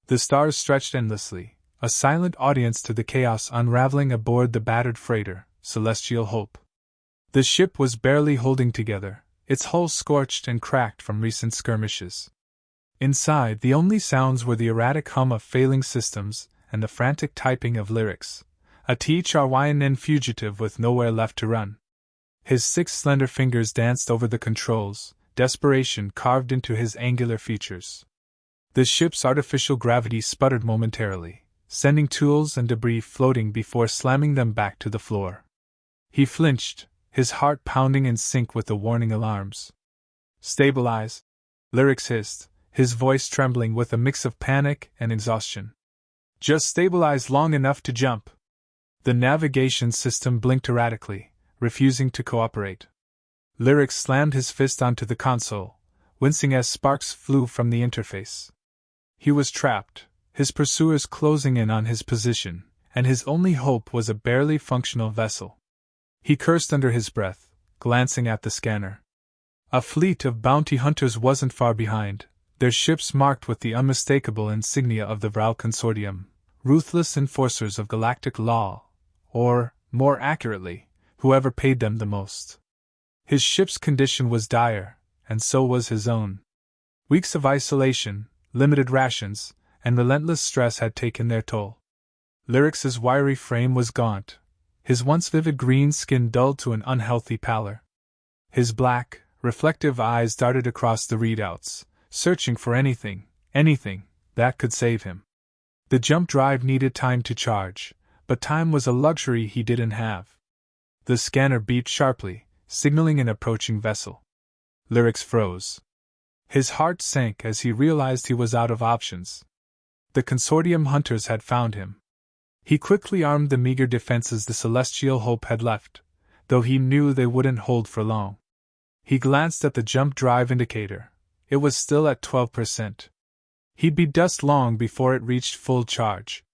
The stars stretched endlessly, a silent audience to the chaos unraveling aboard the battered freighter, Celestial Hope. The ship was barely holding together, its hull scorched and cracked from recent skirmishes. Inside, the only sounds were the erratic hum of failing systems and the frantic typing of lyrics, a THRYNN fugitive with nowhere left to run. His 6 slender fingers danced over the controls, desperation carved into his angular features. The ship's artificial gravity sputtered momentarily, sending tools and debris floating before slamming them back to the floor. He flinched, his heart pounding in sync with the warning alarms. "Stabilize," Lyrics hissed, his voice trembling with a mix of panic and exhaustion. "Just stabilize long enough to jump." The navigation system blinked erratically, refusing to cooperate. Lyrics slammed his fist onto the console, wincing as sparks flew from the interface. He was trapped, his pursuers closing in on his position, and his only hope was a barely functional vessel. He cursed under his breath, glancing at the scanner. A fleet of bounty hunters wasn't far behind, their ships marked with the unmistakable insignia of the Vral Consortium, ruthless enforcers of galactic law, or, more accurately, whoever paid them the most. His ship's condition was dire, and so was his own. Weeks of isolation, limited rations, and relentless stress had taken their toll. Lyrics's wiry frame was gaunt, his once vivid green skin dulled to an unhealthy pallor. His black, reflective eyes darted across the readouts, searching for anything that could save him. The jump drive needed time to charge, but time was a luxury he didn't have. The scanner beeped sharply, signaling an approaching vessel. Lyrics froze. His heart sank as he realized he was out of options. The Consortium hunters had found him. He quickly armed the meager defenses the Celestial Hope had left, though he knew they wouldn't hold for long. He glanced at the jump drive indicator. It was still at 12%. He'd be dust long before it reached full charge.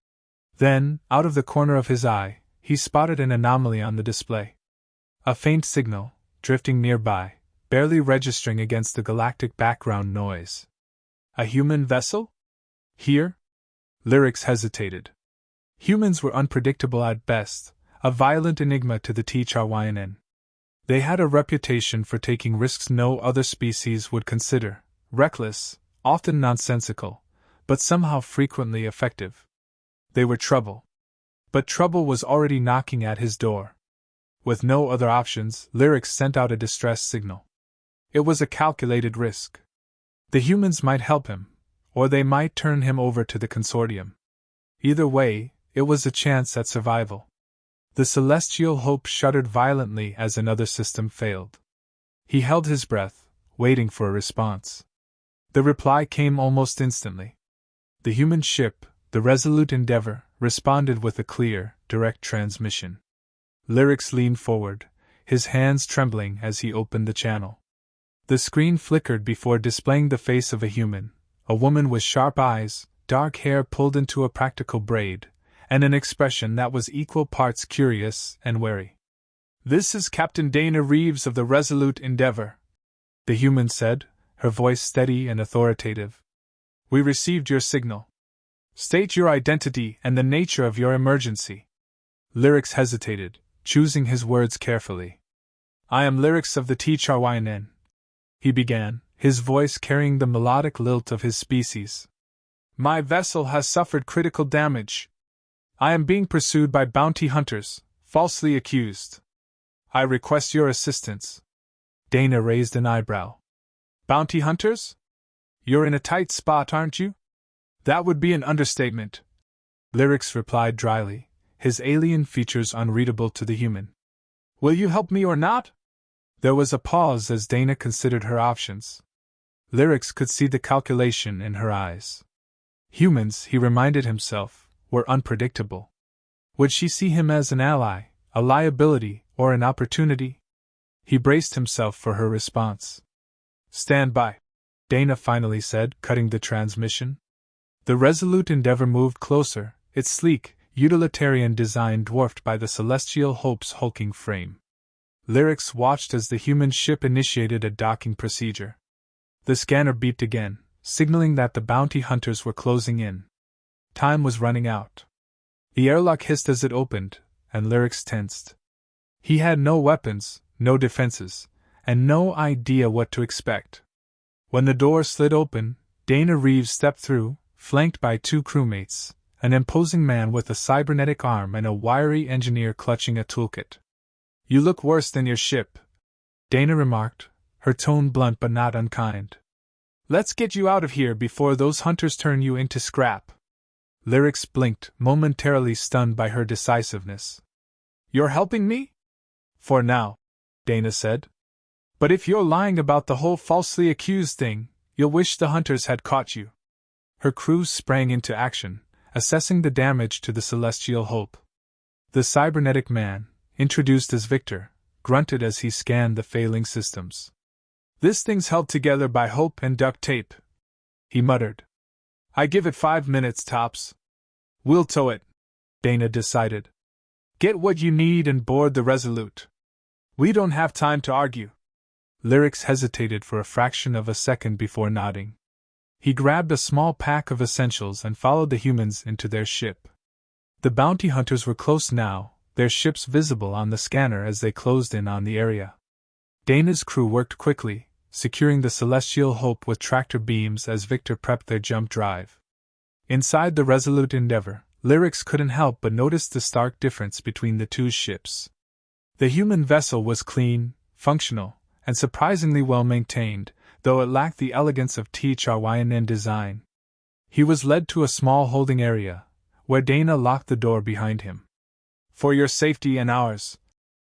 Then, out of the corner of his eye, he spotted an anomaly on the display. A faint signal, drifting nearby, barely registering against the galactic background noise. A human vessel? Here? Lyrics hesitated. Humans were unpredictable at best, a violent enigma to the THRYNN. They had a reputation for taking risks no other species would consider, reckless, often nonsensical, but somehow frequently effective. They were trouble. But trouble was already knocking at his door. With no other options, Lyrics sent out a distress signal. It was a calculated risk. The humans might help him, or they might turn him over to the Consortium. Either way, it was a chance at survival. The Celestial Hope shuddered violently as another system failed. He held his breath, waiting for a response. The reply came almost instantly. The human ship, the Resolute Endeavor, responded with a clear, direct transmission. Lyrics leaned forward, his hands trembling as he opened the channel. The screen flickered before displaying the face of a human, a woman with sharp eyes, dark hair pulled into a practical braid, and an expression that was equal parts curious and wary. "This is Captain Dana Reeves of the Resolute Endeavor," the human said, her voice steady and authoritative. "We received your signal. State your identity and the nature of your emergency." Lyrics hesitated, choosing his words carefully. "I am Lyrics of the THRYNN," he began, his voice carrying the melodic lilt of his species. "My vessel has suffered critical damage. I am being pursued by bounty hunters, falsely accused. I request your assistance." Dana raised an eyebrow. "Bounty hunters? You're in a tight spot, aren't you?" "That would be an understatement," Lyrics replied dryly, his alien features unreadable to the human. "Will you help me or not?" There was a pause as Dana considered her options. Lyrics could see the calculation in her eyes. Humans, he reminded himself, were unpredictable. Would she see him as an ally, a liability, or an opportunity? He braced himself for her response. "Stand by," Dana finally said, cutting the transmission. The Resolute Endeavor moved closer, its sleek, utilitarian design dwarfed by the Celestial Hope's hulking frame. Lyrics watched as the human ship initiated a docking procedure. The scanner beeped again, signaling that the bounty hunters were closing in. Time was running out. The airlock hissed as it opened, and Lyrics tensed. He had no weapons, no defenses, and no idea what to expect. When the door slid open, Dana Reeves stepped through, flanked by two crewmates, an imposing man with a cybernetic arm and a wiry engineer clutching a toolkit. "You look worse than your ship," Dana remarked, her tone blunt but not unkind. "Let's get you out of here before those hunters turn you into scrap." Lyrics blinked, momentarily stunned by her decisiveness. "You're helping me?" "For now," Dana said. "But if you're lying about the whole falsely accused thing, you'll wish the hunters had caught you." Her crew sprang into action, assessing the damage to the Celestial Hope. The cybernetic man, introduced as Victor, grunted as he scanned the failing systems. "This thing's held together by hope and duct tape," he muttered. "I give it 5 minutes tops." "We'll tow it," Dana decided. "Get what you need and board the Resolute. We don't have time to argue." Lyrics hesitated for a fraction of a second before nodding. He grabbed a small pack of essentials and followed the humans into their ship. The bounty hunters were close now, their ships visible on the scanner as they closed in on the area. Dana's crew worked quickly, securing the Celestial Hope with tractor beams as Victor prepped their jump drive. Inside the Resolute Endeavor, Lyrics couldn't help but notice the stark difference between the two ships. The human vessel was clean, functional, and surprisingly well maintained, though it lacked the elegance of THRYNN design. He was led to a small holding area, where Dana locked the door behind him. "For your safety and ours,"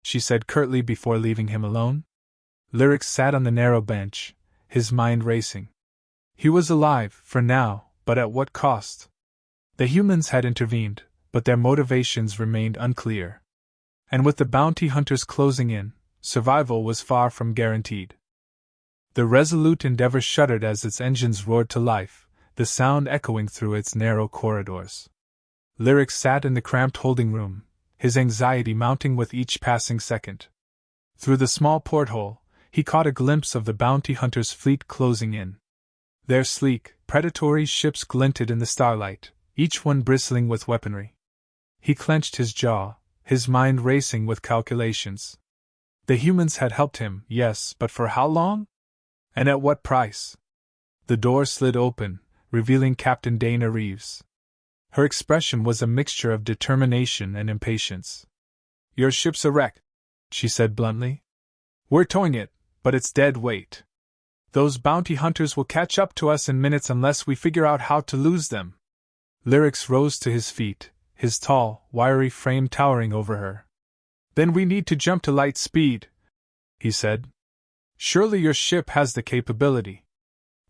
she said curtly before leaving him alone. Lyrics sat on the narrow bench, his mind racing. He was alive, for now, but at what cost? The humans had intervened, but their motivations remained unclear. And with the bounty hunters closing in, survival was far from guaranteed. The Resolute Endeavor shuddered as its engines roared to life, the sound echoing through its narrow corridors. Lyrics sat in the cramped holding room, his anxiety mounting with each passing second. Through the small porthole, he caught a glimpse of the bounty hunters' fleet closing in. Their sleek, predatory ships glinted in the starlight, each one bristling with weaponry. He clenched his jaw, his mind racing with calculations. The humans had helped him, yes, but for how long? And at what price? The door slid open, revealing Captain Dana Reeves. Her expression was a mixture of determination and impatience. "Your ship's a wreck," she said bluntly. "We're towing it, but it's dead weight. Those bounty hunters will catch up to us in minutes unless we figure out how to lose them." Lyrics rose to his feet, his tall, wiry frame towering over her. "Then we need to jump to light speed," he said. "Surely your ship has the capability."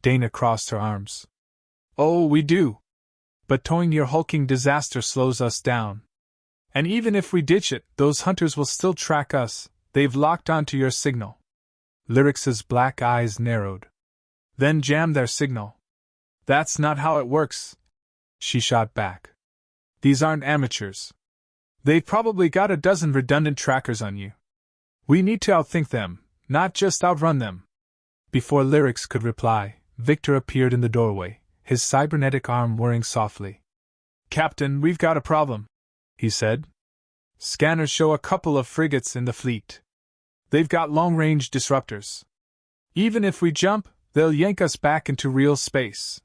Dana crossed her arms. "Oh, we do. But towing your hulking disaster slows us down. And even if we ditch it, those hunters will still track us, they've locked onto your signal." Lyrics's black eyes narrowed. "Then jam their signal." "That's not how it works," she shot back. "These aren't amateurs. They've probably got a dozen redundant trackers on you. We need to outthink them, not just outrun them." Before Lyrics could reply, Victor appeared in the doorway, his cybernetic arm whirring softly. "Captain, we've got a problem," he said. "Scanners show a couple of frigates in the fleet. They've got long-range disruptors. Even if we jump, they'll yank us back into real space."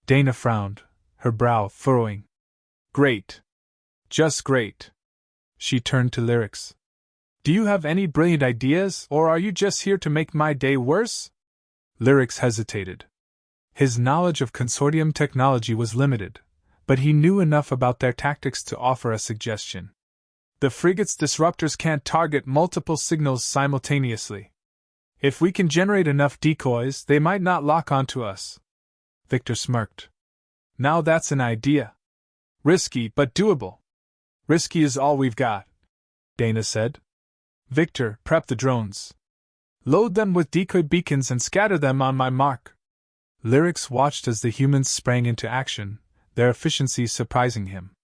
Dana frowned, her brow furrowing. "Great. Just great." She turned to Lyrics. "Do you have any brilliant ideas, or are you just here to make my day worse?" Lyrics hesitated. His knowledge of consortium technology was limited, but he knew enough about their tactics to offer a suggestion. "The frigate's disruptors can't target multiple signals simultaneously. If we can generate enough decoys, they might not lock onto us." Victor smirked. "Now that's an idea. Risky, but doable." "Risky is all we've got," Dana said. "Victor, prep the drones. Load them with decoy beacons and scatter them on my mark." Lyrics watched as the humans sprang into action, their efficiency surprising him.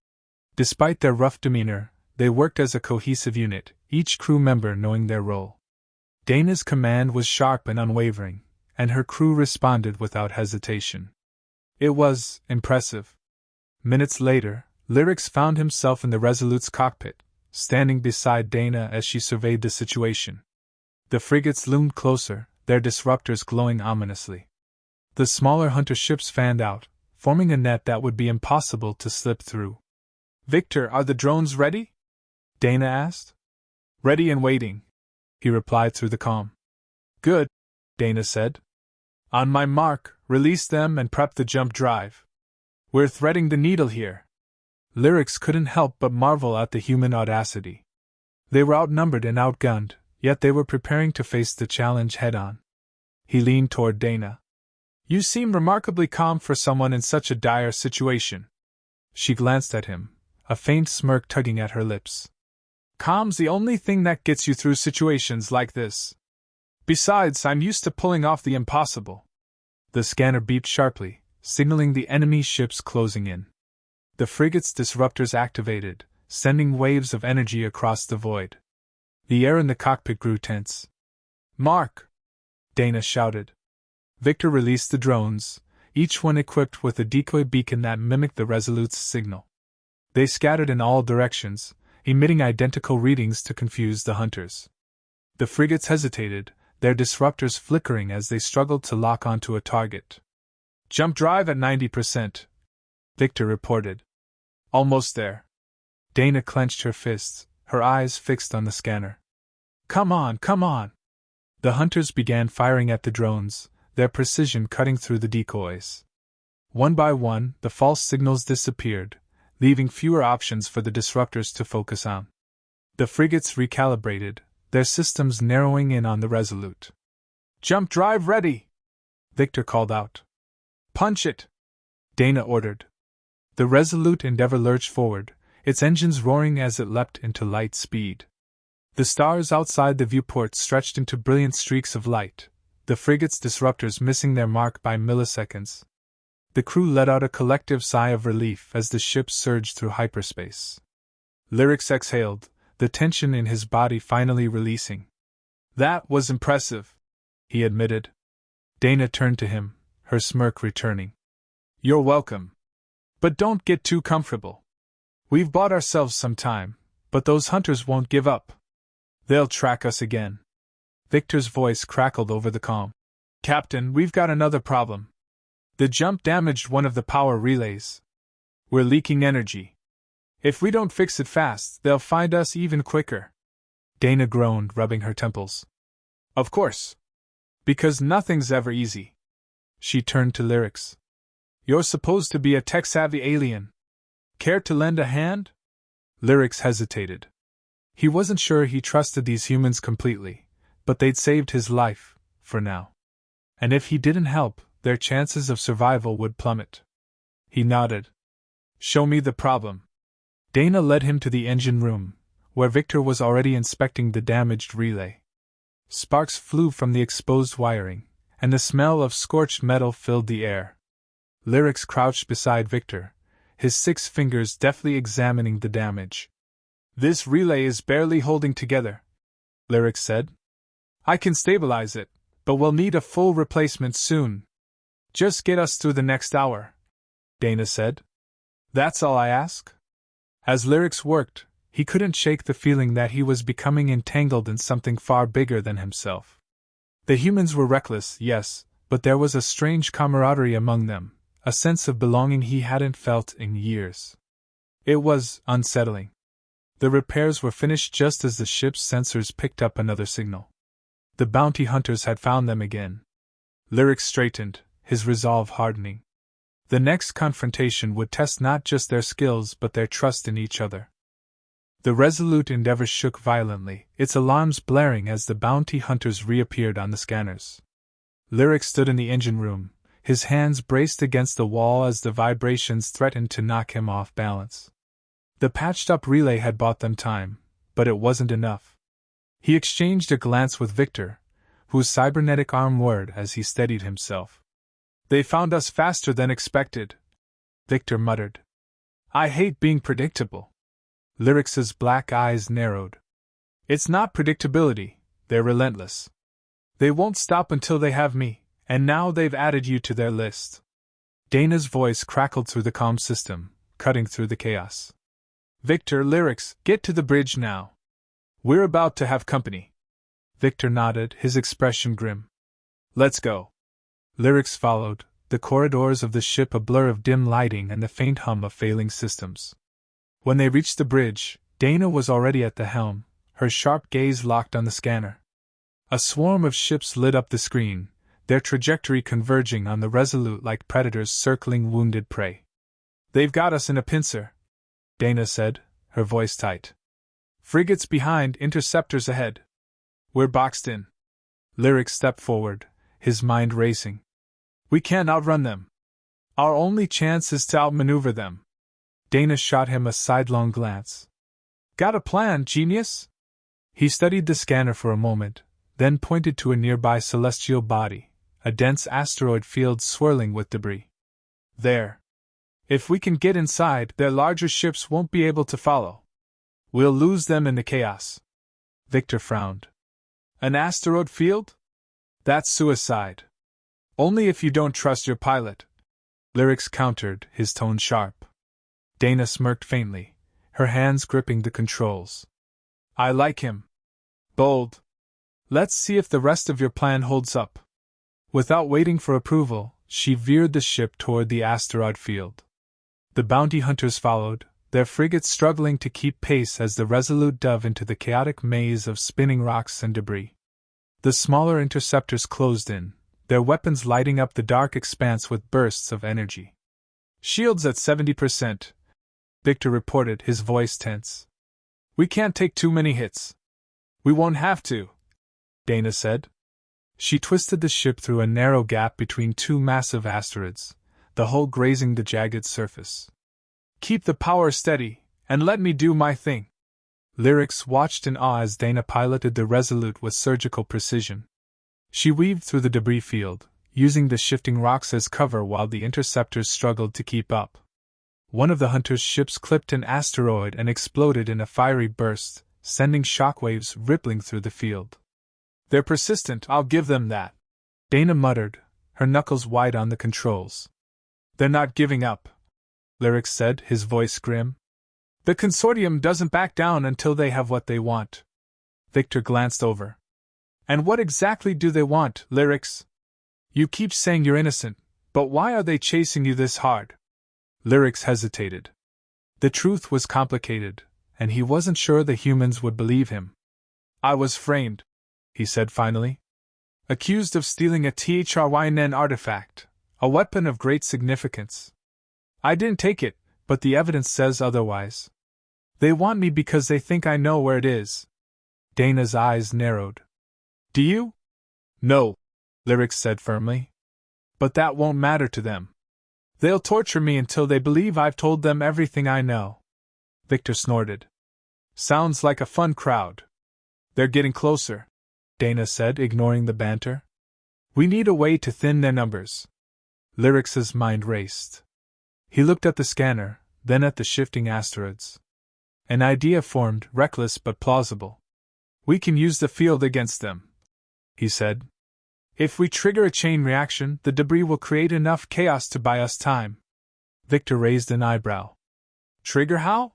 Despite their rough demeanor, they worked as a cohesive unit, each crew member knowing their role. Dana's command was sharp and unwavering, and her crew responded without hesitation. It was impressive. Minutes later, Lyrics found himself in the Resolute's cockpit, standing beside Dana as she surveyed the situation. The frigates loomed closer, their disruptors glowing ominously. The smaller hunter ships fanned out, forming a net that would be impossible to slip through. "Victor, are the drones ready?" Dana asked. "Ready and waiting," he replied through the comm. "Good," Dana said. "On my mark, release them and prep the jump drive. We're threading the needle here." Lyrics couldn't help but marvel at the human audacity. They were outnumbered and outgunned, yet they were preparing to face the challenge head-on. He leaned toward Dana. "You seem remarkably calm for someone in such a dire situation." She glanced at him, a faint smirk tugging at her lips. "Calm's the only thing that gets you through situations like this. Besides, I'm used to pulling off the impossible." The scanner beeped sharply, signaling the enemy ships closing in. The frigate's disruptors activated, sending waves of energy across the void. The air in the cockpit grew tense. "Mark!" Dana shouted. Victor released the drones, each one equipped with a decoy beacon that mimicked the Resolute's signal. They scattered in all directions, emitting identical readings to confuse the hunters. The frigates hesitated, their disruptors flickering as they struggled to lock onto a target. "Jump drive at 90%, Victor reported. "Almost there." Dana clenched her fists, her eyes fixed on the scanner. Come on, come on!" The hunters began firing at the drones, their precision cutting through the decoys. One by one, the false signals disappeared, leaving fewer options for the disruptors to focus on. The frigates recalibrated, their systems narrowing in on the Resolute. "Jump drive ready!" Victor called out. "Punch it!" Dana ordered. The Resolute Endeavor lurched forward, its engines roaring as it leapt into light speed. The stars outside the viewport stretched into brilliant streaks of light, the frigate's disruptors missing their mark by milliseconds. The crew let out a collective sigh of relief as the ship surged through hyperspace. Lyrics exhaled, the tension in his body finally releasing. "That was impressive," he admitted. Dana turned to him, her smirk returning. "You're welcome. But don't get too comfortable. We've bought ourselves some time, but those hunters won't give up. They'll track us again." Victor's voice crackled over the comm. "Captain, we've got another problem. The jump damaged one of the power relays. We're leaking energy. If we don't fix it fast, they'll find us even quicker." Dana groaned, rubbing her temples. "Of course. Because nothing's ever easy." She turned to Lyrics. "You're supposed to be a tech-savvy alien. Care to lend a hand?" Lyrics hesitated. He wasn't sure he trusted these humans completely, but they'd saved his life, for now. And if he didn't help, their chances of survival would plummet. He nodded. "Show me the problem." Dana led him to the engine room, where Victor was already inspecting the damaged relay. Sparks flew from the exposed wiring, and the smell of scorched metal filled the air. Lyrics crouched beside Victor, his 6 fingers deftly examining the damage. "This relay is barely holding together," Lyrics said. "I can stabilize it, but we'll need a full replacement soon. Just get us through the next hour," Dana said. "That's all I ask." As Lyrics worked, he couldn't shake the feeling that he was becoming entangled in something far bigger than himself. The humans were reckless, yes, but there was a strange camaraderie among them, a sense of belonging he hadn't felt in years. It was unsettling. The repairs were finished just as the ship's sensors picked up another signal. The bounty hunters had found them again. Lyrics straightened, his resolve hardening. The next confrontation would test not just their skills but their trust in each other. The Resolute Endeavor shook violently, its alarms blaring as the bounty hunters reappeared on the scanners. Lyrics stood in the engine room, his hands braced against the wall as the vibrations threatened to knock him off balance. The patched-up relay had bought them time, but it wasn't enough. He exchanged a glance with Victor, whose cybernetic arm whirred as he steadied himself. "They found us faster than expected," Victor muttered. "I hate being predictable." Lyrics's black eyes narrowed. "It's not predictability, they're relentless. They won't stop until they have me, and now they've added you to their list." Dana's voice crackled through the comm system, cutting through the chaos. Victor, Lyrics, get to the bridge now. We're about to have company. Victor nodded, his expression grim. Let's go. Lyrics followed, the corridors of the ship a blur of dim lighting and the faint hum of failing systems. When they reached the bridge, Dana was already at the helm, her sharp gaze locked on the scanner. A swarm of ships lit up the screen, their trajectory converging on the Resolute like predators circling wounded prey. They've got us in a pincer, Dana said, her voice tight. Frigates behind, interceptors ahead. We're boxed in. Lyric stepped forward, his mind racing. We can't outrun them. Our only chance is to outmaneuver them. Dana shot him a sidelong glance. Got a plan, genius? He studied the scanner for a moment, then pointed to a nearby celestial body, a dense asteroid field swirling with debris. There. If we can get inside, their larger ships won't be able to follow. We'll lose them in the chaos. Victor frowned. An asteroid field? That's suicide. Only if you don't trust your pilot. Lyrics countered, his tone sharp. Dana smirked faintly, her hands gripping the controls. I like him. Bold. Let's see if the rest of your plan holds up. Without waiting for approval, she veered the ship toward the asteroid field. The bounty hunters followed, their frigates struggling to keep pace as the Resolute dove into the chaotic maze of spinning rocks and debris. The smaller interceptors closed in, their weapons lighting up the dark expanse with bursts of energy. Shields at 70%, Victor reported, his voice tense. We can't take too many hits. We won't have to, Dana said. She twisted the ship through a narrow gap between two massive asteroids, the hull grazing the jagged surface. Keep the power steady, and let me do my thing. Lyrics watched in awe as Dana piloted the Resolute with surgical precision. She weaved through the debris field, using the shifting rocks as cover while the interceptors struggled to keep up. One of the hunters' ships clipped an asteroid and exploded in a fiery burst, sending shockwaves rippling through the field. They're persistent, I'll give them that, Dana muttered, her knuckles wide on the controls. They're not giving up, Lyrics said, his voice grim. The consortium doesn't back down until they have what they want. Victor glanced over. And what exactly do they want, Lyrics? You keep saying you're innocent, but why are they chasing you this hard? Lyrics hesitated. The truth was complicated, and he wasn't sure the humans would believe him. I was framed, he said finally. Accused of stealing a THRYN artifact, a weapon of great significance. I didn't take it, but the evidence says otherwise. They want me because they think I know where it is. Dana's eyes narrowed. Do you? No, Lyrics said firmly. But that won't matter to them. They'll torture me until they believe I've told them everything I know. Victor snorted. Sounds like a fun crowd. They're getting closer, Dana said, ignoring the banter. We need a way to thin their numbers. Lyrics's mind raced. He looked at the scanner, then at the shifting asteroids. An idea formed, reckless but plausible. We can use the field against them, he said. If we trigger a chain reaction, the debris will create enough chaos to buy us time. Victor raised an eyebrow. Trigger how?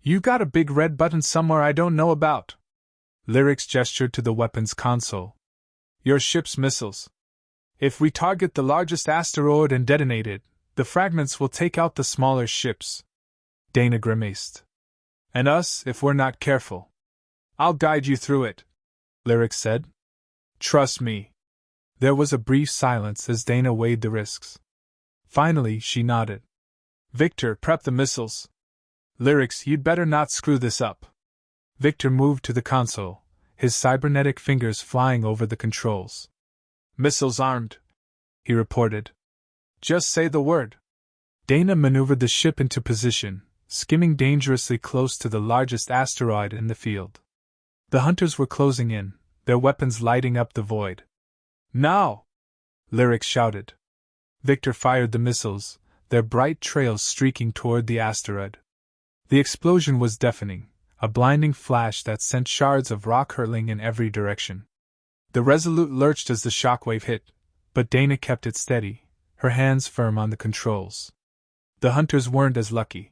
You got a big red button somewhere I don't know about. Lyrics gestured to the weapons console. Your ship's missiles. If we target the largest asteroid and detonate it, the fragments will take out the smaller ships. Dana grimaced. And us, if we're not careful. I'll guide you through it, Lyrics said. Trust me. There was a brief silence as Dana weighed the risks. Finally, she nodded. Victor, prep the missiles. Lyrics, you'd better not screw this up. Victor moved to the console, his cybernetic fingers flying over the controls. Missiles armed, he reported. Just say the word. Dana maneuvered the ship into position, skimming dangerously close to the largest asteroid in the field. The hunters were closing in, their weapons lighting up the void. Now! Lyrics shouted. Victor fired the missiles, their bright trails streaking toward the asteroid. The explosion was deafening, a blinding flash that sent shards of rock hurtling in every direction. The Resolute lurched as the shockwave hit, but Dana kept it steady, her hands firm on the controls. The hunters weren't as lucky.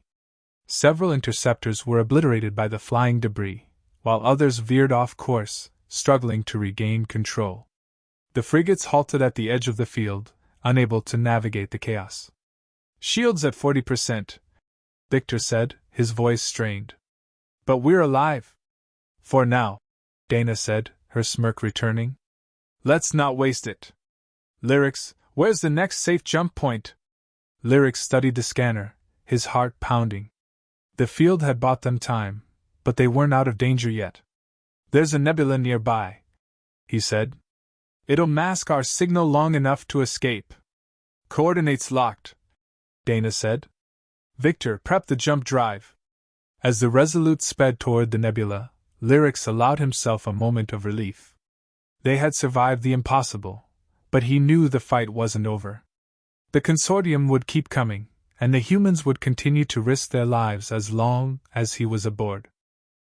Several interceptors were obliterated by the flying debris, while others veered off course, struggling to regain control. The frigates halted at the edge of the field, unable to navigate the chaos. "Shields at 40%, Victor said, his voice strained. "But we're alive." "For now," Dana said, her smirk returning. "Let's not waste it. Lyrics, where's the next safe jump point?" Lyrics studied the scanner, his heart pounding. The field had bought them time, but they weren't out of danger yet. "There's a nebula nearby," he said. "It'll mask our signal long enough to escape." "Coordinates locked," Dana said. "Victor, prep the jump drive." As the Resolute sped toward the nebula, Lyrics allowed himself a moment of relief. They had survived the impossible, but he knew the fight wasn't over. The consortium would keep coming, and the humans would continue to risk their lives as long as he was aboard.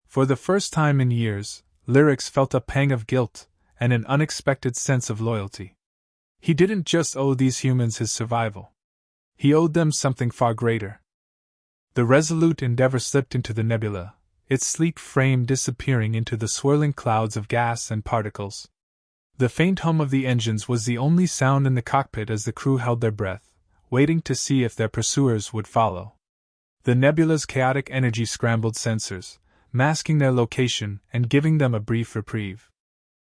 For the first time in years, Lyrics felt a pang of guilt and an unexpected sense of loyalty. He didn't just owe these humans his survival. He owed them something far greater. The Resolute Endeavor slipped into the nebula, its sleek frame disappearing into the swirling clouds of gas and particles. The faint hum of the engines was the only sound in the cockpit as the crew held their breath, waiting to see if their pursuers would follow. The nebula's chaotic energy scrambled sensors, masking their location and giving them a brief reprieve.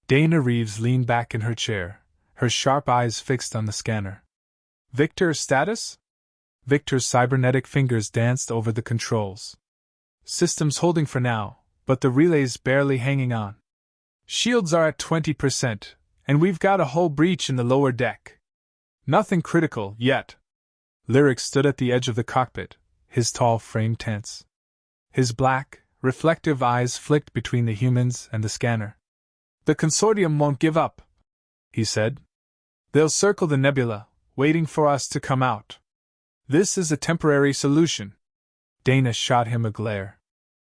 Dana Reeves leaned back in her chair, her sharp eyes fixed on the scanner. "Victor's status?" Victor's cybernetic fingers danced over the controls. "Systems holding for now, but the relay's barely hanging on. Shields are at 20%, and we've got a hull breach in the lower deck. Nothing critical, yet." Lyric stood at the edge of the cockpit, his tall frame tense. His black, reflective eyes flicked between the humans and the scanner. "The consortium won't give up," he said. "They'll circle the nebula, waiting for us to come out. This is a temporary solution." Dana shot him a glare.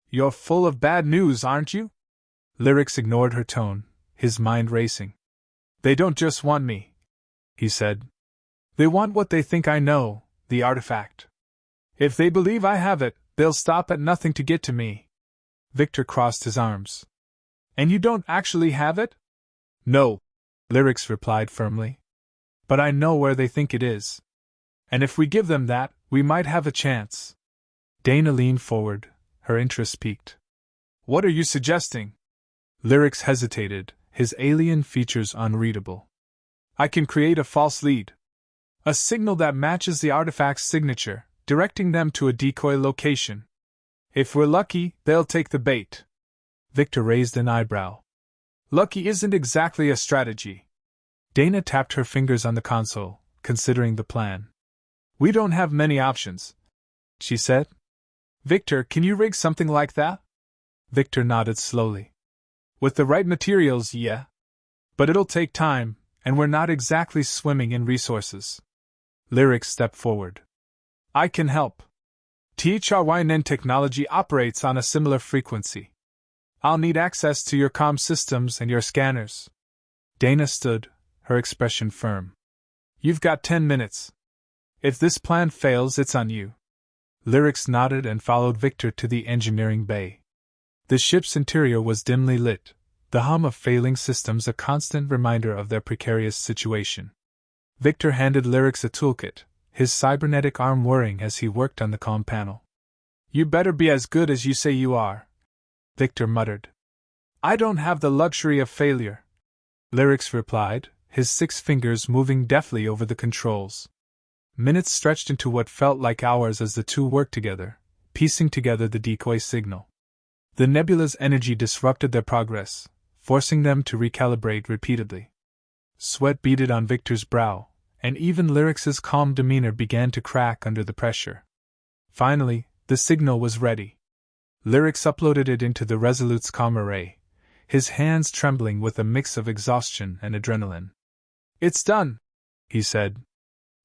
"You're full of bad news, aren't you?" Lyrics ignored her tone, his mind racing. "They don't just want me," he said. "They want what they think I know, the artifact. If they believe I have it, they'll stop at nothing to get to me." Victor crossed his arms. "And you don't actually have it?" "No," Lyrics replied firmly. "But I know where they think it is. And if we give them that, we might have a chance." Dana leaned forward, her interest piqued. "What are you suggesting?" Lyrics hesitated, his alien features unreadable. "I can create a false lead. A signal that matches the artifact's signature, directing them to a decoy location. If we're lucky, they'll take the bait." Victor raised an eyebrow. "Lucky isn't exactly a strategy." Dana tapped her fingers on the console, considering the plan. "We don't have many options," she said. "Victor, can you rig something like that?" Victor nodded slowly. "With the right materials, yeah. But it'll take time, and we're not exactly swimming in resources." Lyric stepped forward. "I can help. THRYN technology operates on a similar frequency. I'll need access to your comm systems and your scanners." Dana stood, her expression firm. "You've got 10 minutes. If this plan fails, it's on you." Lyrics nodded and followed Victor to the engineering bay. The ship's interior was dimly lit, the hum of failing systems a constant reminder of their precarious situation. Victor handed Lyrics a toolkit, his cybernetic arm whirring as he worked on the comm panel. "You better be as good as you say you are," Victor muttered. "I don't have the luxury of failure," Lyrics replied, his 6 fingers moving deftly over the controls. Minutes stretched into what felt like hours as the two worked together, piecing together the decoy signal. The nebula's energy disrupted their progress, forcing them to recalibrate repeatedly. Sweat beaded on Victor's brow, and even Lyrics's calm demeanor began to crack under the pressure. Finally, the signal was ready. Lyrics uploaded it into the Resolute's comm array, his hands trembling with a mix of exhaustion and adrenaline. "It's done," he said.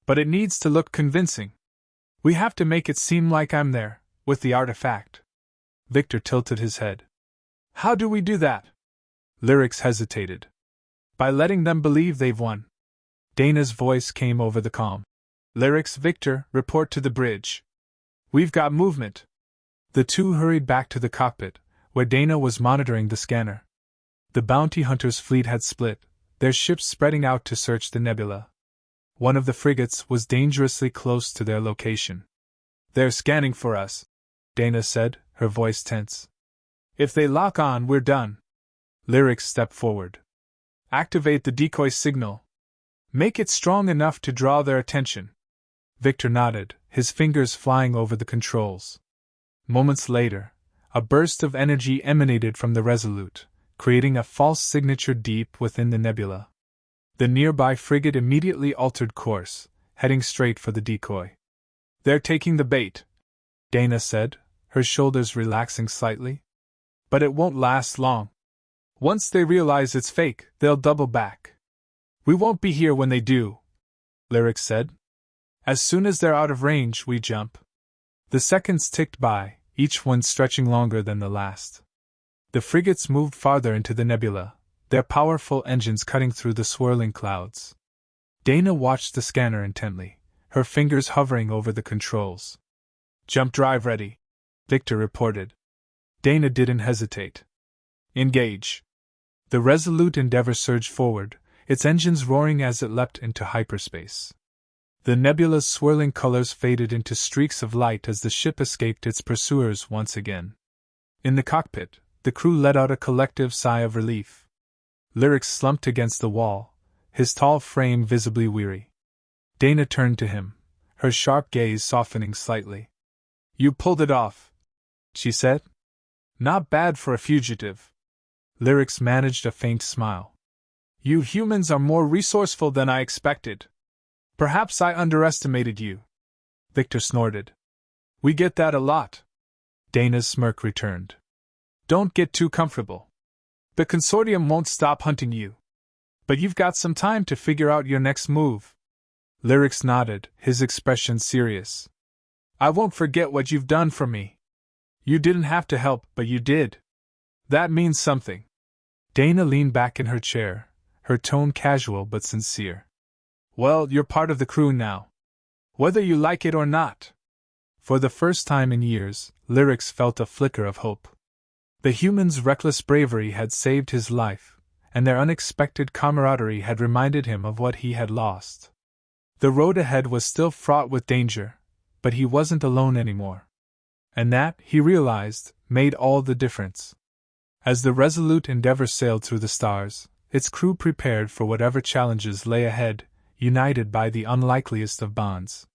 "But it needs to look convincing. We have to make it seem like I'm there, with the artifact." Victor tilted his head. "How do we do that?" Lyrics hesitated. "By letting them believe they've won." Dana's voice came over the comm. "Lyrics, Victor, report to the bridge. We've got movement." The two hurried back to the cockpit, where Dana was monitoring the scanner. The bounty hunters' fleet had split, their ships spreading out to search the nebula. One of the frigates was dangerously close to their location. "They're scanning for us," Dana said, her voice tense. "If they lock on, we're done." Lyrics stepped forward. "Activate the decoy signal. Make it strong enough to draw their attention." Victor nodded, his fingers flying over the controls. Moments later, a burst of energy emanated from the Resolute, creating a false signature deep within the nebula. The nearby frigate immediately altered course, heading straight for the decoy. "They're taking the bait," Dana said, her shoulders relaxing slightly. "But it won't last long. Once they realize it's fake, they'll double back." "We won't be here when they do," Lyric said. "As soon as they're out of range, we jump." The seconds ticked by, each one stretching longer than the last. The frigates moved farther into the nebula, their powerful engines cutting through the swirling clouds. Dana watched the scanner intently, her fingers hovering over the controls. "Jump drive ready," Victor reported. Dana didn't hesitate. "Engage." The Resolute Endeavor surged forward, its engines roaring as it leapt into hyperspace. The nebula's swirling colors faded into streaks of light as the ship escaped its pursuers once again. In the cockpit, the crew let out a collective sigh of relief. Lyric slumped against the wall, his tall frame visibly weary. Dana turned to him, her sharp gaze softening slightly. "You pulled it off," she said. "Not bad for a fugitive." Lyrics managed a faint smile. "You humans are more resourceful than I expected. Perhaps I underestimated you." Victor snorted. "We get that a lot." Dana's smirk returned. "Don't get too comfortable. The consortium won't stop hunting you. But you've got some time to figure out your next move." Lyrics nodded, his expression serious. "I won't forget what you've done for me. You didn't have to help, but you did. That means something." Dana leaned back in her chair, her tone casual but sincere. "Well, you're part of the crew now. Whether you like it or not." For the first time in years, Lyrics felt a flicker of hope. The humans' reckless bravery had saved his life, and their unexpected camaraderie had reminded him of what he had lost. The road ahead was still fraught with danger, but he wasn't alone anymore. And that, he realized, made all the difference. As the Resolute Endeavor sailed through the stars, its crew prepared for whatever challenges lay ahead, united by the unlikeliest of bonds.